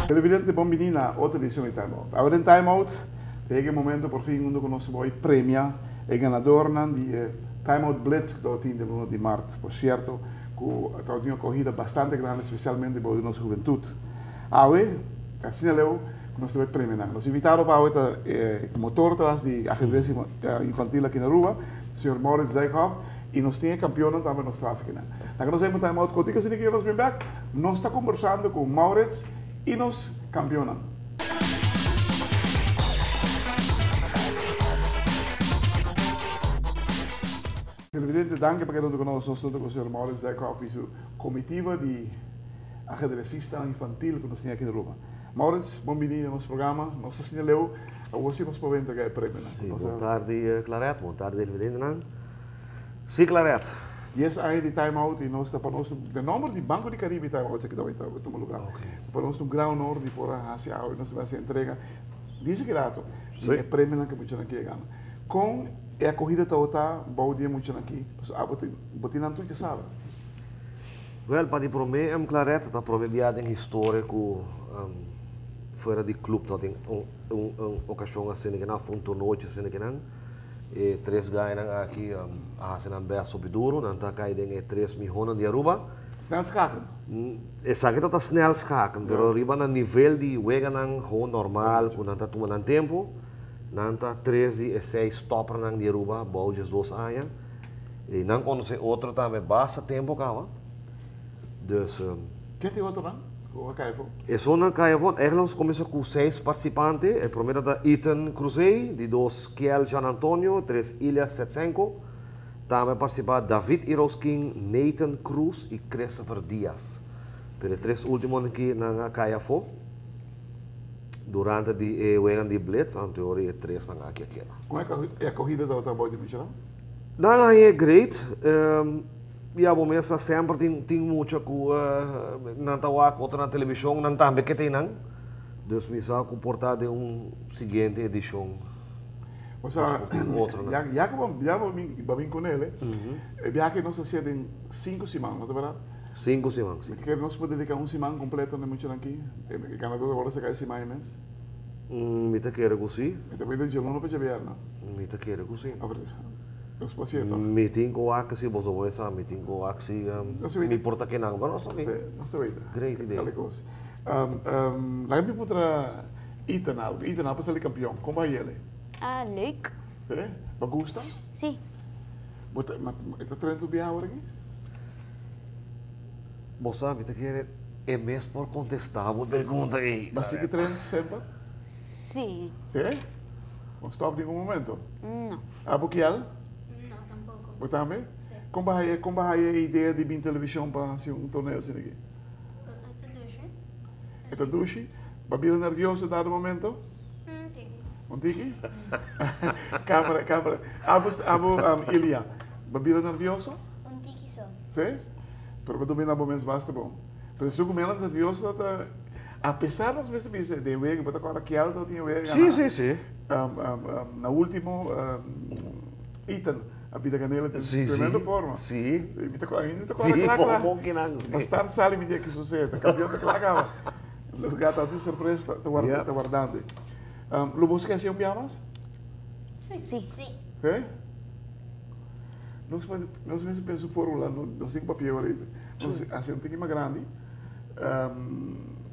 Televidente, bom menina, outra edição de Time Out. Agora em Time Out, tem momento por fim onde nós vamos premiar o ganador de Time Out Blitz que está de 1 de março. Por certo, que está uma corrida bastante grande, especialmente para a nossa juventude. Agora, assim eu que nós vamos premiar. Nós invitaram para o motor atrás de ajedrez infantil aqui na rua, o Sr. Maurits Dijkhoff, e nós temos campeão também nos traz aqui. Então, nós vamos Time Out contigo, assim que nós vamos back, nós estamos conversando com Maurits e nos campeonan. Televidente, danke para que nós estamos com o Sr. Maurits Dijkhoff e sua comitiva de ajedrecista infantil que nós temos aqui na Roma. Maurits, bem-vindo ao nosso programa. Nós assinalamos a você nos podemos entregar o prêmio. Boa tarde, Claret. Boa tarde, televidente. Sim, Claret. Yes, aí de Time Out e nós para nós o número de Banco de Caribe Time Out que dá o lugar. Para nós um grau honor de fora hacia aí nós vamos entrega diz que rato e prêmio que muito aqui ganha. Com a corrida toda bom dia muito aqui. Botina tu já sabe. Well, para para mim é Claret, está para mim viagem histórico fora de clube, tá tem ocasião assim que não foi torneio assim que não. E três ganham aqui a cena bem subiduro, não está caindo 3 milhões de Aruba. Snel schaken? Exato, está snel schaken, mas riba no nível de wega não normal, com não está tomando tempo, não está 13 e 6 stopper não de Aruba, bom de 2 anos, e não conhece outro também basta tempo cá, dus. Quem tem outro não? E só na Caivon, eigenlijk começou com 6 participantes. O primeiro da Ethan Cruzei, de 2 Kiel Jean Antonio, 3 Ilya Setsenko. Também participaram David Iroskin, Nathan Cruz e Christopher Diaz. Pero 3 últimos aqui na Caivon. Durante o Wegan de Blitz, em teoria 3 na aqui. Como é a corrida da outra boia de Michelin? Não, é great. Ja, bom, essa sempre tem muito que não está lá contra na televisão, não também que tem não. Dus me sabe comportar de seguinte edição. Ou seja, já que vamos com ele, já que nós temos 5 semanas, não é verdade? 5 semanas. Que nós podemos dedicar 1 semana completa no Michelin aqui, o ganador agora se cai semanas. Me te quero assim. Me te pede de não para javier, não? Me te quero assim. Meeting com a aksi, bozo boesa, meeting com a aksi, me importa que não, mas não sabe. Não sei. Great ideia. Lá me putra Ethan para ser campeão. Como vai ele? Leuk. É? Você gosta? Sim. Mas está treinando bem agora aqui? Bossa, me te quero é mesmo por contestar a pergunta aí. Mas você que treina sempre? Sim. Sim? Não stop em nenhum momento? Não. Porque ela? Não, tampouco. Também? Sim. Como é a ideia de vir televisão para torneio assim aqui? É a duche? Babila nerviosa dado momento? Um tiki? Câmera. Ilya. Babila nerviosa? Um tiki só. Sim? Pero para dominar momentos basta bom. Pero se o menos nervioso está... Apesar das vezes de ver que agora que ela tinha ver. Sim. Na último Ethan a vida canela tem tremenda forma. Sim. Ainda está claro. Bastante sabe me que sucede. Campeão está claro. O gato a tua surpresa está guardando. Lo busca assim piamas? Sim. É? Nós mesmo penso fórmula, nós temos papel aí. Nós assim tem que uma grande.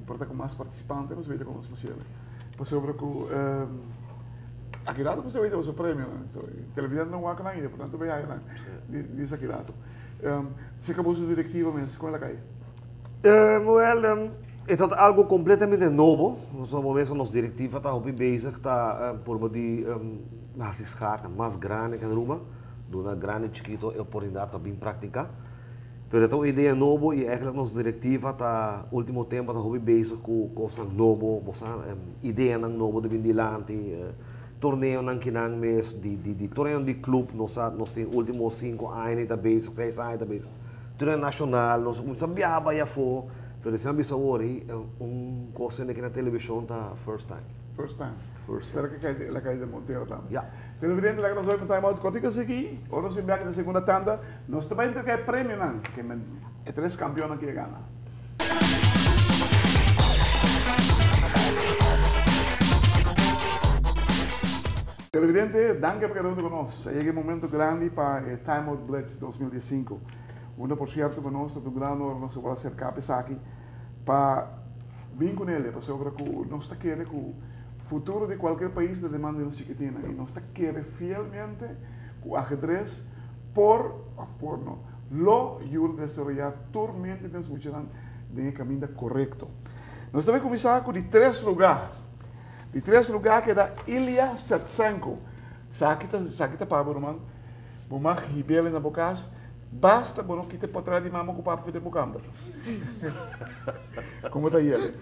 Porta com mais participantes, nós vemos como nós fazemos. Por sobre que aqui dado você vai ter o seu prêmio, televisão não há ainda, portanto vai aí, diz aqui dado. Se acabou sua diretiva mesmo, como ela cai? É algo completamente novo. Nós momento nos diretiva está bem bezig, está por de mais grande que a Roma, uma grande chiquito oportunidade para bem praticar. Pero então, a ideia nova e eigenlijk nos diretiva está último tempo está bem bezig com coisas novas, ideia nova de vindilante, torneio não que não mês de torneio de clube nós temos últimos 5 anos está bezig, 6 anos está bezig. Torneio nacional nós sabemos já for Pero se ambisa ori, cosa que na televisão tá first time. First time. First Será que la calle de Montero também? Ja. Televidente, la que nós vamos time out. Quando aqui, agora nós vamos na segunda tanda, nós também temos que prêmio, não? Que é 3 campeões que ganham. Televidente, danke por quedando conosco. Chega um momento grande para o Time Out Blitz 2015. Por certo, conosco, do grande honor, nós vamos acercar aqui para vir com ele, para sobre que nós está querendo que o futuro de qualquer país de demanda de chiquitina. E nós está querendo fielmente que o ajedrez, lo ayuda a desarrollar turmente de escucharán de caminho correto. Nós também começar com de 3 lugares. De 3 lugares que é da Ilha Satsenko. Sakita para Burman. Bumar ribele na bocas. Basta bom que te para trás de mama com o papo de bocamba. Como está ele?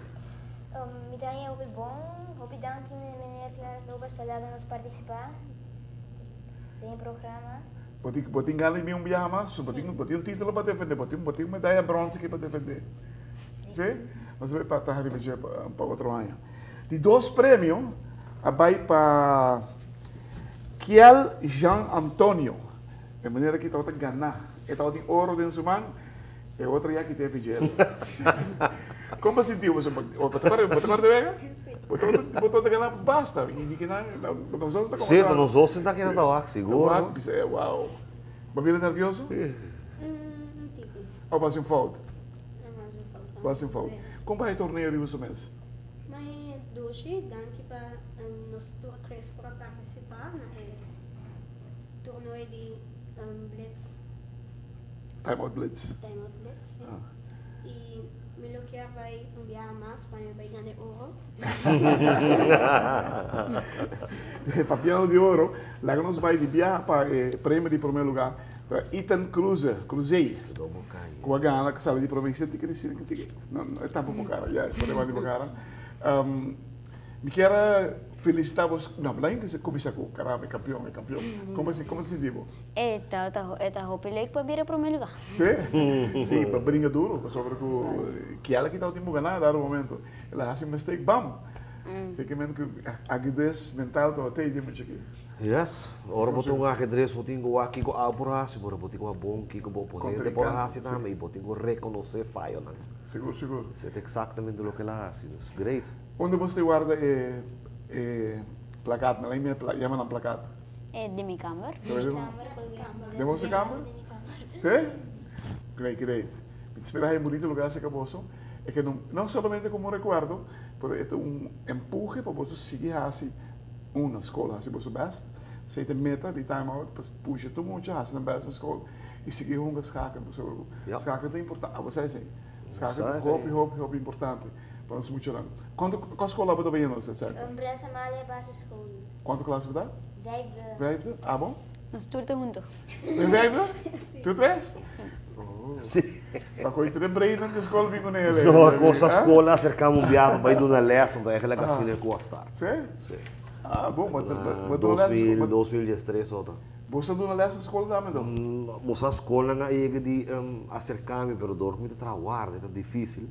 Me dá um bom, obrigado que meneer Clara Lobas para nos participar. Tem programa. Botin galing bem viaje mais, botin título para defender, botin medalha bronze aqui para defender. Sim? Nós vamos para trás de para outro ano. De 2 prêmios, vai para Kiel Jean Antonio. De maneira que está ganhar. Está de ouro dentro do mão, e outra já que teve dinheiro. Como sentiu você? Botou de vega? Botou de ganhar basta. E que nós vamos estar com Sim, nós vamos sentar aqui na Tawac, seguro. Uau. Vai vir nervioso? Tipo. Ou vai ser um fold? É mais um falta. Vai ser um fold. Como vai o torneio de você mês? Mas hoje, danke para nós três para participar no torneio de Blitz. Time Out Blitz. Time Out Blitz. Ah. E melhor que vai enviar mais para vai ganhar ouro. Papiano de ouro, lá que nós vai de viajar para o prêmio de primeiro lugar. Para Ethan Cruzei. Com a gana que sala de província tem que dizer que não é tampo por cara, já, se pode por cara. Me quero felicitar você. Não, lá em que você começa com caramba, é campeão. Como se diz? Esta roupa é para vir para o meu lugar. Sim? Sim, para brincar duro, sobre que ela que está o tempo ganhar, dar o momento. Ela faz um mistake, bam! Sei que mesmo que a aguidez mental está até de muito aqui. Yes, ora botou ajedrez, botou aqui com a porrasi, botou bom aqui com bom poder de porrasi também, botou reconhecer falha, né? Seguro. Você tem exatamente o que ela faz, great. Onde você guarda placat? Não é chamam placat? É de minha câmara. De vossa câmara? É? Great. Me espera em bonito lugar esse caboço. É que não somente como recuerdo, mas é empurre para você seguir assim na escola, assim você best. Você tem meta de time out, puxa tu muito assim na best escola e seguir uma schaken. Schaken é importante. Você assim, schaken é hobby importante para nós muito lá. Qual escola você vai indo, certo? Bressa Malha Basisschool. Quanto classe você dá? 5e. 5e? Ah, bom? Nós turta junto. Tem 5e? Tu 3? Sim. Para que eu treine na escola vim com ele. Então, a nossa escola acercamos um viagem para ir na lesson, daí aquela casina que gostar. Sim? Sim. Ah, bom, mas 2013 outra. Você não lê essa escola também, então? Nossa escola não é de acercar-me, mas dor muito trabalho, é difícil.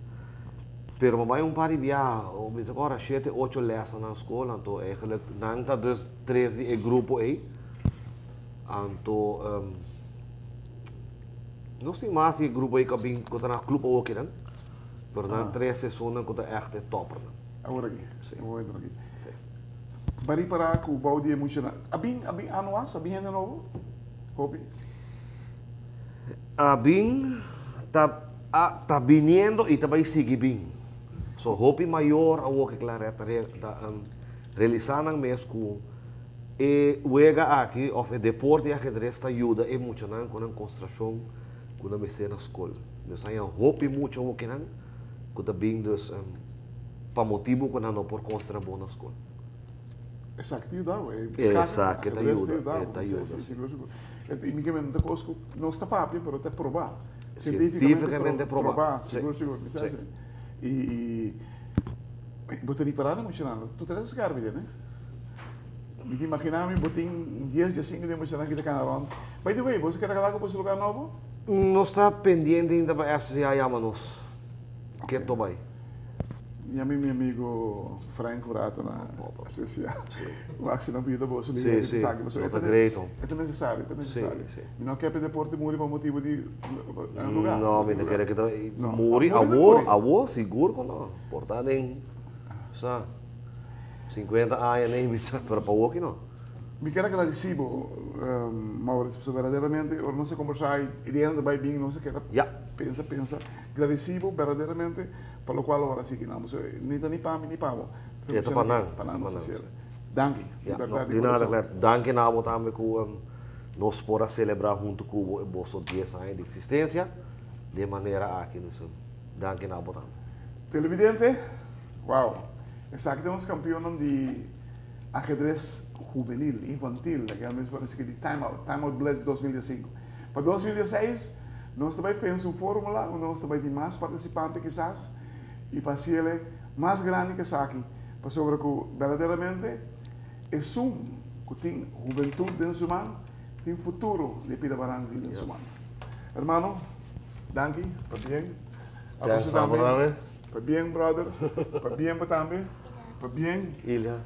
Pero mamãe par de viagem, mas agora 7, 8 lessons na escola, então eigenlijk não está 13 grupo aí. Então não sei mais esse grupo aí que bem que está na clube ou que não. Pero não 3 sessões que está echt top. Agora aqui. Sim. Vou entrar aqui. Bari para que o balde é muito na. Abin anuas, abin é novo. Hobby. Abin tá vindo e também sigue bem. So hobby maior ao que claro está realizando mesmo e juega aqui of deporte e ajedrez está ajuda e muito não com a construção com a mesa na escola. Nós aí hobby muito o que não que tá bem dos para motivo que não por construir boa na escola. Exato, ajuda. Exato, que ajuda. E me queimando da coisa não está papo, mas até provar. Cientificamente provar. Seguro. E botar ali parada muito não. Tu traz esse cara, né? Me imaginava me botem dias de 5 de emocionar que está canal. By the way, você quer trabalhar com esse lugar novo? Não está pendente ainda para FCA Yamanos. Que tobai? E a mim, meu amigo Franco Rato, na associação. O que se não pediu bolsa, Sim, sim. Nota direito. É necessário, é necessário. Sim. E não quer perder porte muri por motivo de lugar. Não, me não quero que Não. muri, Muri. avô, seguro que não. Portanto, em 50 anos nem para o aqui não. Me quero agradecer, Maurício, verdadeiramente, eu não sei conversar, ideia do bem, não sei o que era. Ja. Pensa. Agradecido, verdadeiramente, pelo qual agora sim que não, nem para mim, nem para o. Ja, tá panang. Danke, Ja, verdade. de nada, claro. Danke na abo também que nós podemos celebrar junto com o bolso 10 anos de existência de maneira aqui no sul. Danke na abo também. Televidente, uau, essa aqui temos campeão de ajedrez juvenil, infantil, que é mesmo parece que de Time Out Blitz 2005. Para 2016, nós também fizemos uma fórmula, nós também temos mais participantes quizás, e para ser ele mais grande que essa aqui, para sobre que verdadeiramente é que tem juventude dentro do humano, tem futuro de vida barang dentro do humano. Hermano, danke, para bem. Thanks, também. Para bem, brother, para bem também, para bem. Ilha.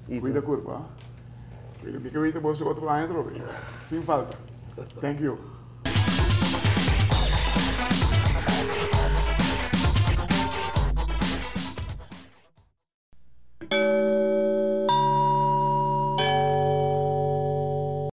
E cuida da curva. Cuida que eu vou outro lado, sem falta. Thank you.